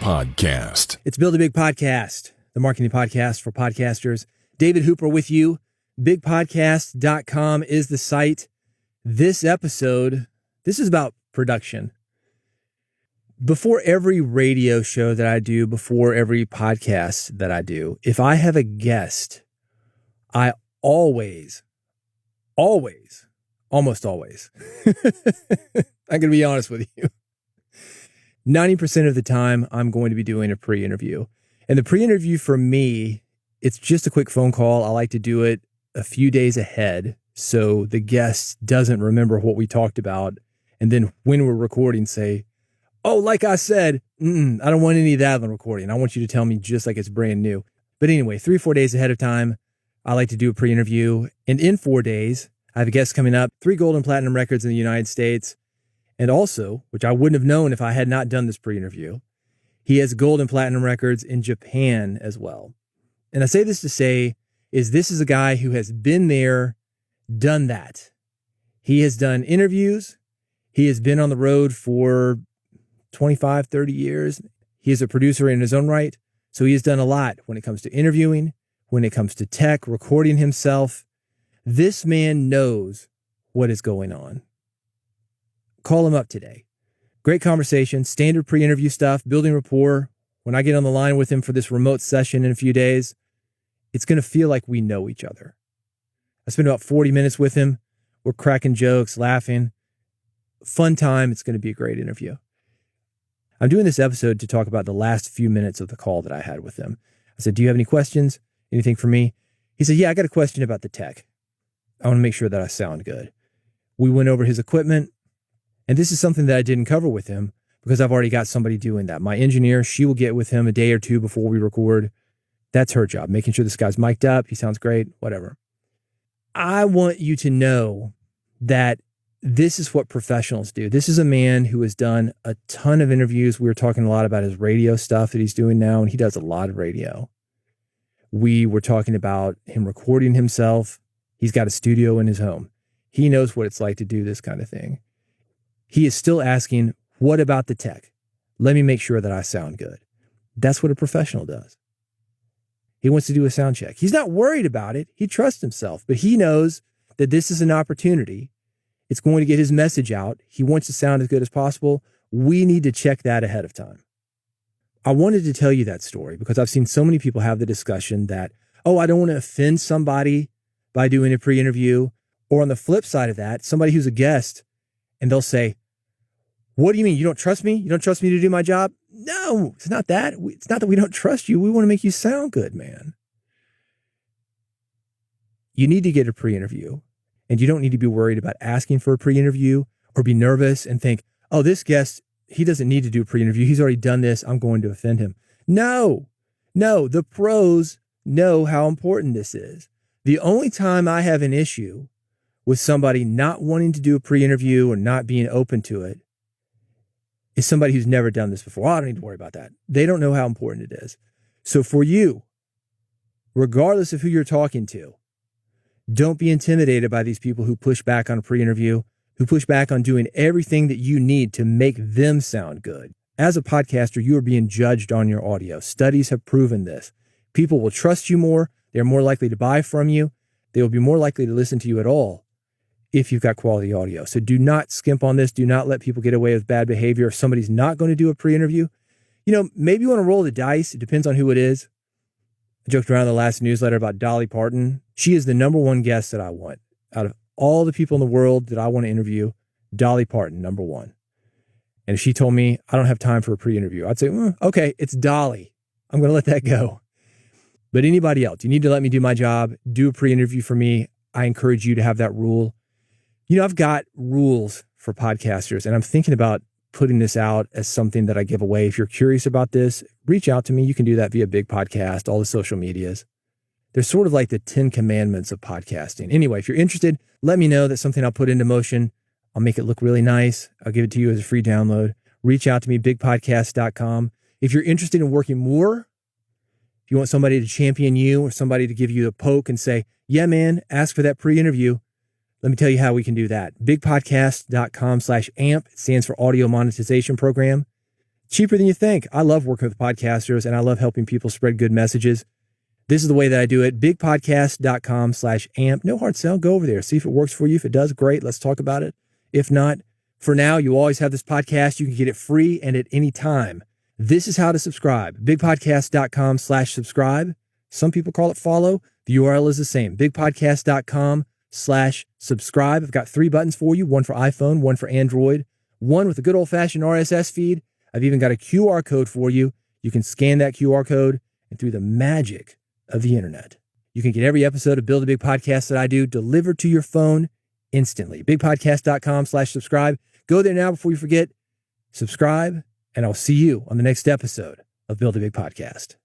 Podcast. It's Build a Big Podcast, the marketing podcast for podcasters. David Hooper with you. Bigpodcast.com is the site. This episode, this is about production. Before every radio show that I do, before every podcast that I do, if I have a guest, I almost always, I'm going to be honest with you. 90% of the time, I'm going to be doing a pre-interview. And the pre-interview for me, it's just a quick phone call. I like to do it a few days ahead so the guest doesn't remember what we talked about. And then when we're recording, say, oh, like I said, I don't want any of that on the recording. I want you to tell me just like it's brand new. But anyway, 3-4 days ahead of time, I like to do a pre-interview. And in 4 days, I have a guest coming up, 3 gold and platinum records in the United States. And also, which I wouldn't have known if I had not done this pre-interview, he has gold and platinum records in Japan as well. And I say this to say is this is a guy who has been there, done that. He has done interviews. He has been on the road for 25, 30 years. He is a producer in his own right. So he has done a lot when it comes to interviewing, when it comes to tech, recording himself. This man knows what is going on. Call him up today. Great conversation, standard pre-interview stuff, building rapport. When I get on the line with him for this remote session in a few days, it's going to feel like we know each other. I spent about 40 minutes with him. We're cracking jokes, laughing. Fun time. It's going to be a great interview. I'm doing this episode to talk about the last few minutes of the call that I had with him. I said, do you have any questions? Anything for me? He said, yeah, I got a question about the tech. I want to make sure that I sound good. We went over his equipment. And this is something that I didn't cover with him because I've already got somebody doing that. My engineer, she will get with him a day or two before we record. That's her job, making sure this guy's mic'd up. He sounds great, whatever. I want you to know that this is what professionals do. This is a man who has done a ton of interviews. We were talking a lot about his radio stuff that he's doing now, and he does a lot of radio. We were talking about him recording himself. He's got a studio in his home. He knows what it's like to do this kind of thing. He is still asking, what about the tech? Let me make sure that I sound good. That's what a professional does. He wants to do a sound check. He's not worried about it. He trusts himself, but he knows that this is an opportunity. It's going to get his message out. He wants to sound as good as possible. We need to check that ahead of time. I wanted to tell you that story because I've seen so many people have the discussion that, oh, I don't want to offend somebody by doing a pre-interview. Or on the flip side of that, somebody who's a guest, and they'll say, what do you mean? You don't trust me? You don't trust me to do my job? No, it's not that. It's not that we don't trust you. We want to make you sound good, man. You need to get a pre-interview, and you don't need to be worried about asking for a pre-interview or be nervous and think, oh, this guest, he doesn't need to do a pre-interview. He's already done this. I'm going to offend him. No, the pros know how important this is. The only time I have an issue with somebody not wanting to do a pre-interview or not being open to it is somebody who's never done this before. Oh, I don't need to worry about that. They don't know how important it is. So for you, regardless of who you're talking to, don't be intimidated by these people who push back on a pre-interview, who push back on doing everything that you need to make them sound good. As a podcaster, you are being judged on your audio. Studies have proven this. People will trust you more. They're more likely to buy from you. They will be more likely to listen to you at all if you've got quality audio. So do not skimp on this. Do not let people get away with bad behavior. If somebody's not going to do a pre-interview, maybe you want to roll the dice. It depends on who it is. I joked around in the last newsletter about Dolly Parton. She is the number one guest that I want. Out of all the people in the world that I want to interview, Dolly Parton, number one. And if she told me I don't have time for a pre-interview, I'd say, okay, it's Dolly. I'm going to let that go. But anybody else, you need to let me do my job. Do a pre-interview for me. I encourage you to have that rule. I've got rules for podcasters, and I'm thinking about putting this out as something that I give away. If you're curious about this, reach out to me. You can do that via Big Podcast, all the social medias. They're sort of like the 10 commandments of podcasting. Anyway, if you're interested, let me know. That's something I'll put into motion. I'll make it look really nice. I'll give it to you as a free download. Reach out to me, bigpodcast.com. If you're interested in working more, if you want somebody to champion you or somebody to give you a poke and say, yeah, man, ask for that pre-interview, let me tell you how we can do that. Bigpodcast.com/AMP. It stands for Audio Monetization Program. cheaper than you think. I love working with podcasters and I love helping people spread good messages. This is the way that I do it. Bigpodcast.com/amp. No hard sell. Go over there. See if it works for you. If it does, great. Let's talk about it. If not, for now, you always have this podcast. You can get it free and at any time. This is how to subscribe. Bigpodcast.com/subscribe. Some people call it follow. The URL is the same. Bigpodcast.com/subscribe. I've got 3 buttons for you. One for iPhone, one for Android, one with a good old-fashioned RSS feed. I've even got a QR code for you. You can scan that QR code, and through the magic of the internet, you can get every episode of Build a Big Podcast that I do delivered to your phone instantly. Bigpodcast.com/subscribe. Go there now before you forget. Subscribe, and I'll see you on the next episode of Build a Big Podcast.